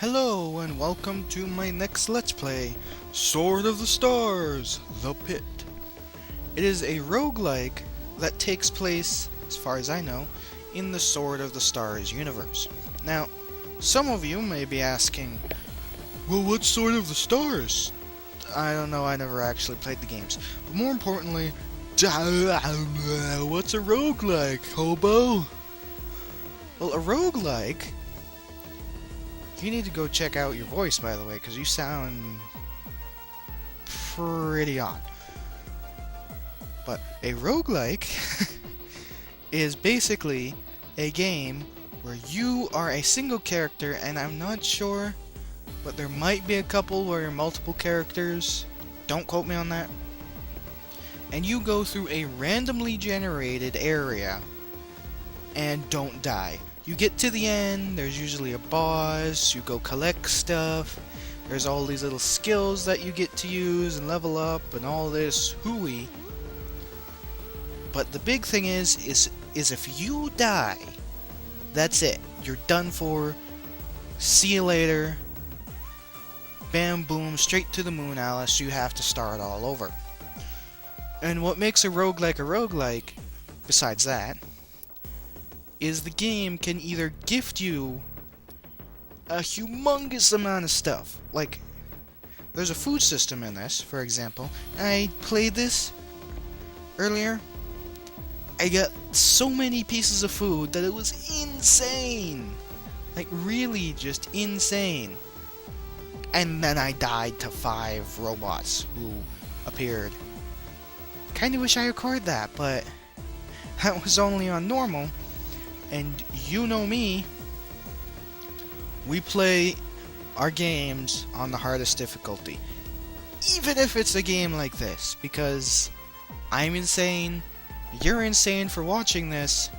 Hello and welcome to my next Let's Play, Sword of the Stars, The Pit. It is a roguelike that takes place, as far as I know, in the Sword of the Stars universe. Now, some of you may be asking, well, what's Sword of the Stars? I don't know, I never actually played the games. But more importantly, what's a roguelike, hobo? Well, a roguelike... You need to go check out your voice, by the way, because you sound pretty odd. But a roguelike is basically a game where you are a single character, and I'm not sure, but there might be a couple where you're multiple characters. Don't quote me on that. And you go through a randomly generated area and don't die. You get to the end, there's usually a boss, you go collect stuff, there's all these little skills that you get to use and level up and all this hooey. But the big thing is if you die, that's it. You're done for. See you later. Bam boom, straight to the moon, Alice. You have to start all over. And what makes a roguelike, besides that, is the game can either gift you a humongous amount of stuff. Like, there's a food system in this, for example. I played this earlier. I got so many pieces of food that it was insane. Like, really just insane. And then I died to 5 robots who appeared. Kinda wish I recorded that, but that was only on normal. And you know me, we play our games on the hardest difficulty. Even if it's a game like this, because I'm insane, you're insane for watching this,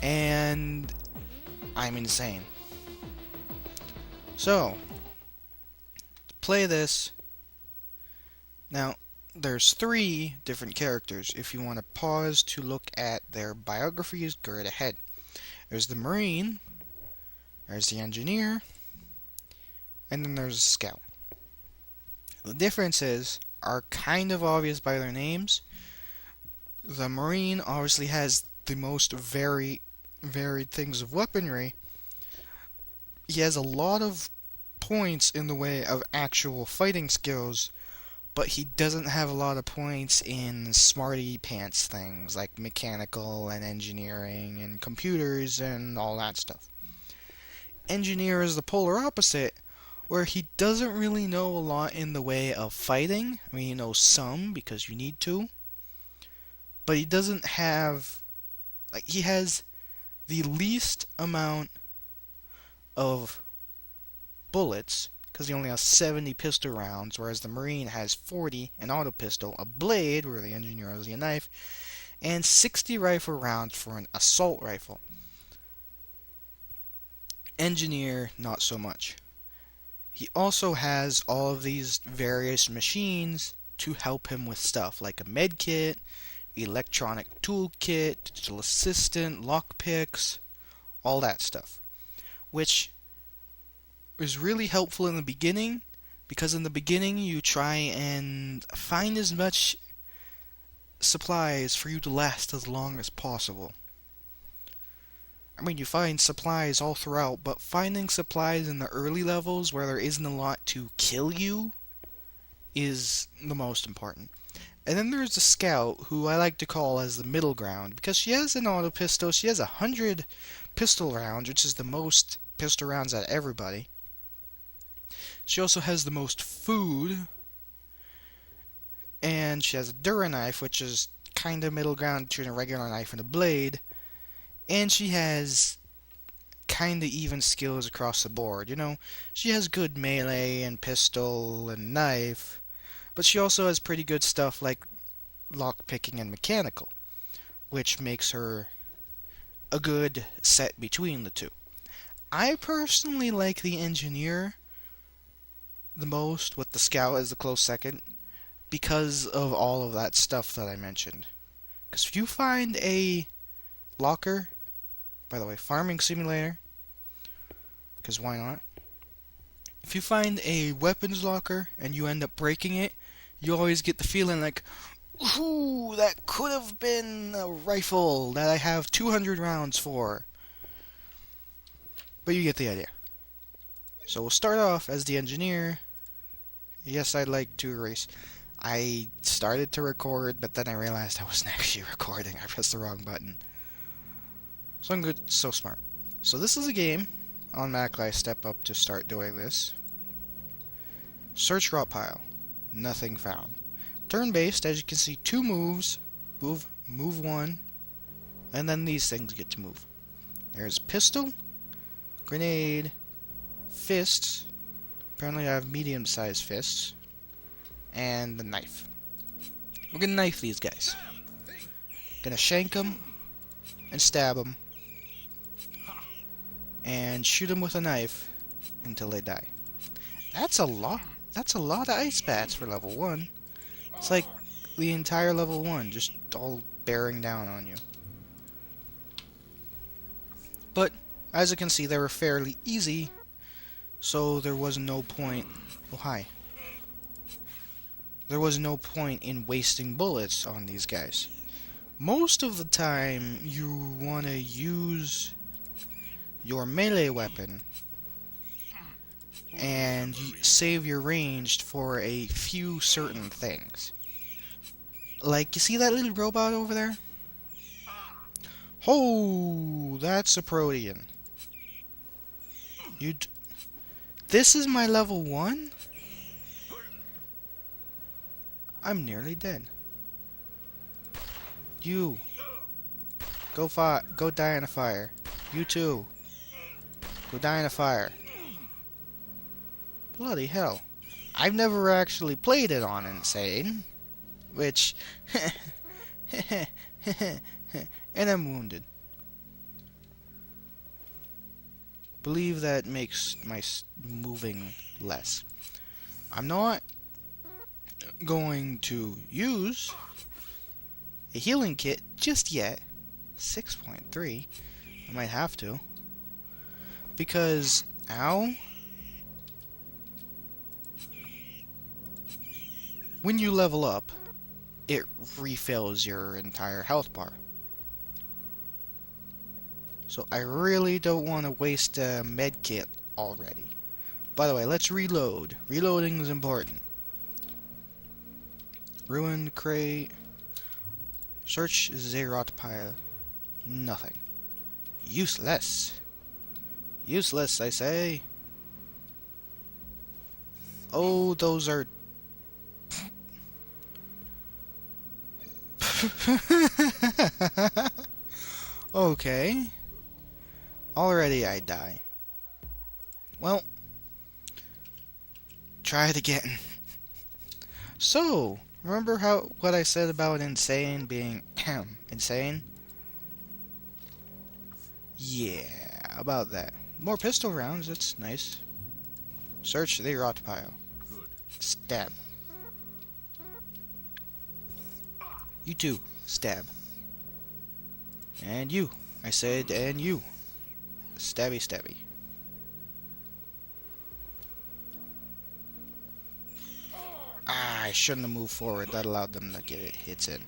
and I'm insane. So, play this. Now, there's 3 different characters. If you want to pause to look at their biographies, go right ahead. There's the Marine, there's the Engineer, and then there's a Scout. The differences are kind of obvious by their names. The Marine obviously has the most varied things of weaponry. He has a lot of points in the way of actual fighting skills, but he doesn't have a lot of points in smarty pants things like mechanical and engineering and computers and all that stuff. Engineer is the polar opposite, where he doesn't really know a lot in the way of fighting. I mean, he knows some because you need to, but he doesn't have, like, he has the least amount of bullets, because he only has 70 pistol rounds, whereas the Marine has 40, an auto pistol, a blade, where the Engineer has a knife, and 60 rifle rounds for an assault rifle. Engineer, not so much. He also has all of these various machines to help him with stuff, like a med kit, electronic toolkit, digital assistant, lockpicks, all that stuff, which is really helpful in the beginning, because in the beginning you try and find as much supplies for you to last as long as possible. I mean, you find supplies all throughout, but finding supplies in the early levels where there isn't a lot to kill you is the most important. And then there's the Scout, who I like to call as the middle ground, because she has an auto pistol. She has 100 pistol rounds, which is the most pistol rounds out of everybody. She also has the most food, and she has a Dura knife, which is kind of middle ground between a regular knife and a blade, and she has kind of even skills across the board. You know, she has good melee and pistol and knife, but she also has pretty good stuff like lockpicking and mechanical, which makes her a good set between the two. I personally like the Engineer the most, with the Scout as the close second, because of all of that stuff that I mentioned. Because if you find a locker, by the way, farming simulator, because why not? If you find a weapons locker and you end up breaking it, you always get the feeling like, ooh, that could have been a rifle that I have 200 rounds for. But you get the idea. So we'll start off as the engineer. Yes, I'd like to erase. I started to record, but then I realized I wasn't actually recording. I pressed the wrong button. So I'm good, so smart. So this is a game. On Mac, I step up to start doing this. Search rot pile. Nothing found. Turn-based, as you can see, 2 moves. Move 1. And then these things get to move. There's pistol, grenade, fists. Apparently I have medium-sized fists. And the knife. We're gonna knife these guys. Gonna shank them and stab them and shoot them with a knife until they die. That's a lot. That's a lot of ice bats for level 1. It's like the entire level 1 just all bearing down on you. But as you can see, they were fairly easy, so there was no point. Oh, hi. There was no point in wasting bullets on these guys. Most of the time, you want to use your melee weapon and save your ranged for a few certain things. Like, you see that little robot over there? Oh, that's a Protean. This is my level 1? I'm nearly dead. You. Go die in a fire. You too. Go die in a fire. Bloody hell. I've never actually played it on Insane. Which... and I'm wounded. Believe that makes my moving less. I'm not going to use a healing kit just yet. 6.3. I might have to. Because, ow. When you level up, it refills your entire health bar. So I really don't want to waste a med kit already. By the way, let's reload. Reloading is important. Ruined crate. Search Zeyrot pile. Nothing. Useless. Useless, I say. Oh, those are... Okay. Already I die. Well, try it again. So, remember what I said about Insane being insane? Yeah, about that. More pistol rounds, that's nice. Search the rot pile. Good. Stab. You too. Stab. And you. I said, and you. Stabby, stabby. Ah, I shouldn't have moved forward. That allowed them to get hits in.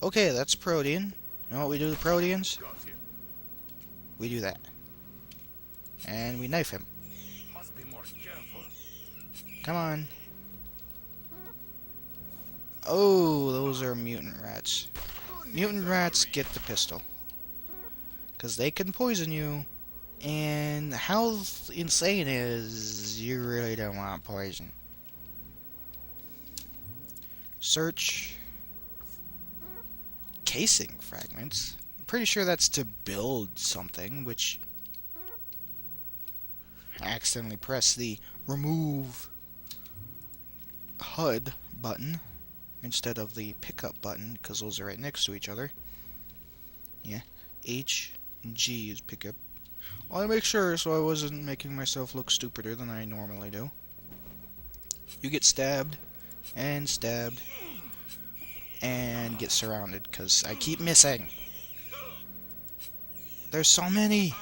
Okay, that's Protean. You know what we do to Proteans? We do that. And we knife him. Must be more careful. Come on. Oh, those are mutant rats. Mutant rats get the pistol. Because they can poison you. And how insane is you really don't want poison. Search casing fragments. I'm pretty sure that's to build something, which I accidentally pressed the remove HUD button instead of the pickup button, because those are right next to each other. Yeah, H and G is pickup. I want to make sure so I wasn't making myself look stupider than I normally do. You get stabbed and get surrounded because I keep missing. There's so many.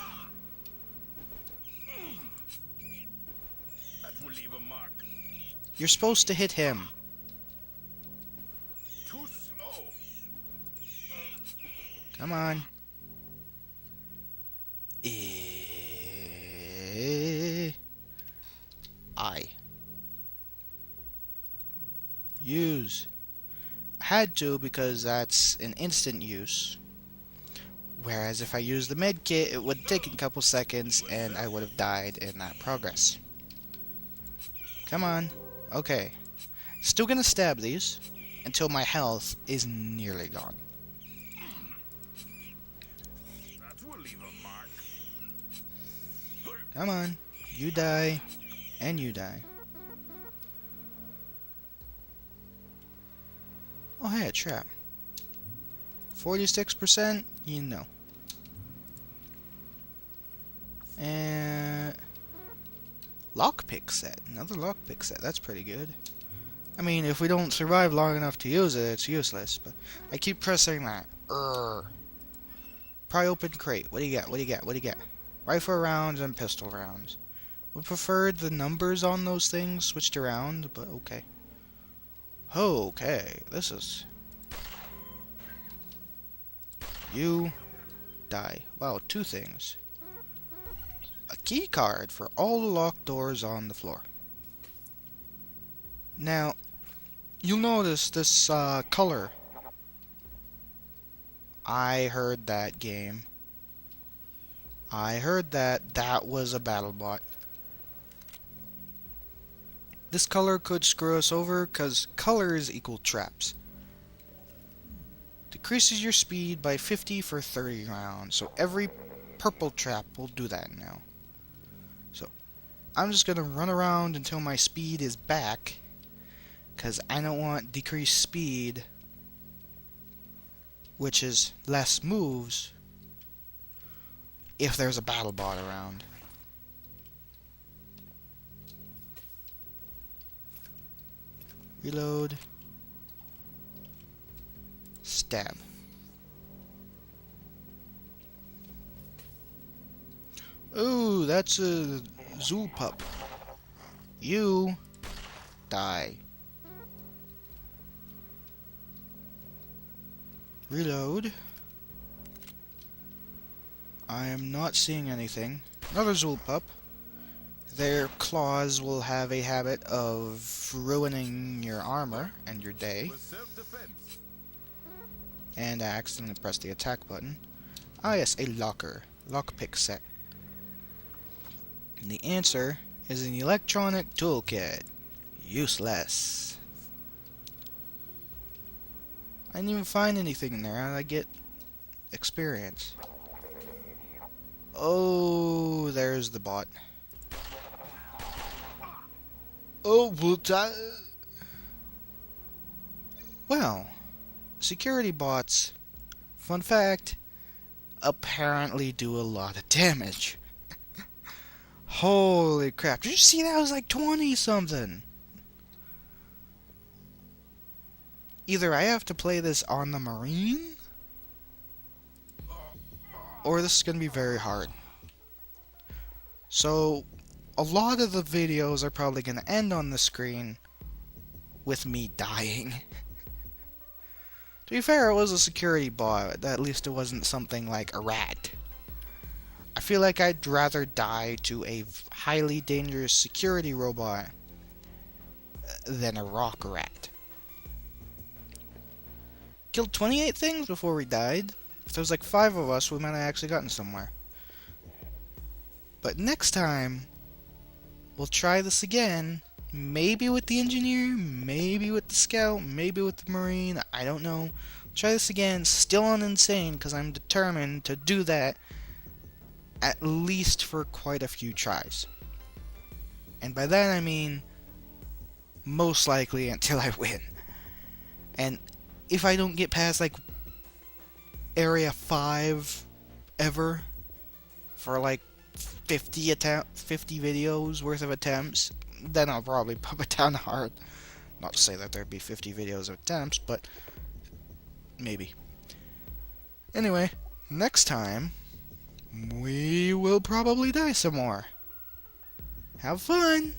will leave a mark. You're supposed to hit him. Too slow. Come on. I use. I had to because that's an instant use. Whereas if I used the med kit, it would take a couple seconds and I would have died in that progress. Come on. Okay. Still gonna stab these until my health is nearly gone. That will leave a mark. Come on. You die. And you die. Oh, hey, a trap. 46%? You know. And lockpick set. Another lockpick set. That's pretty good. I mean, if we don't survive long enough to use it, it's useless. But I keep pressing that. Pry open crate. What do you got? What do you got? What do you got? Rifle rounds and pistol rounds. We preferred the numbers on those things switched around, but okay. Okay, this is... You die. Wow, two things. A key card for all the locked doors on the floor. Now, you'll notice this color. I heard that game. I heard that was a battle bot. This color could screw us over because colors equal traps. Decreases your speed by 50 for 30 rounds. So every purple trap will do that now. So I'm just going to run around until my speed is back. Because I don't want decreased speed, which is less moves, if there's a battle bot around. Reload. Stab. Ooh, that's a Zool pup. You die. Reload. I am not seeing anything. Another Zool pup. Their claws will have a habit of ruining your armor and your day. And I accidentally pressed the attack button. Ah yes, a locker. Lockpick set. And the answer is an electronic toolkit. Useless. I didn't even find anything in there. How did I get experience? Oh, there's the bot. Oh, well, security bots, fun fact, apparently do a lot of damage. Holy crap. Did you see that? It was like 20 something. Either I have to play this on the Marine, or this is going to be very hard. So, a lot of the videos are probably going to end on the screen with me dying. To be fair, it was a security bot. At least it wasn't something like a rat. I feel like I'd rather die to a highly dangerous security robot than a rock rat. Killed 28 things before we died. If there was like 5 of us, we might have actually gotten somewhere. But next time, we'll try this again. Maybe with the engineer, maybe with the scout, maybe with the marine, I don't know. Try this again, still on insane, because I'm determined to do that at least for quite a few tries. And by that I mean most likely until I win. And if I don't get past like area 5 ever for like 50 videos worth of attempts, then I'll probably pump it down hard. Not to say that there'd be 50 videos of attempts, but maybe. Anyway, next time we will probably die some more. Have fun!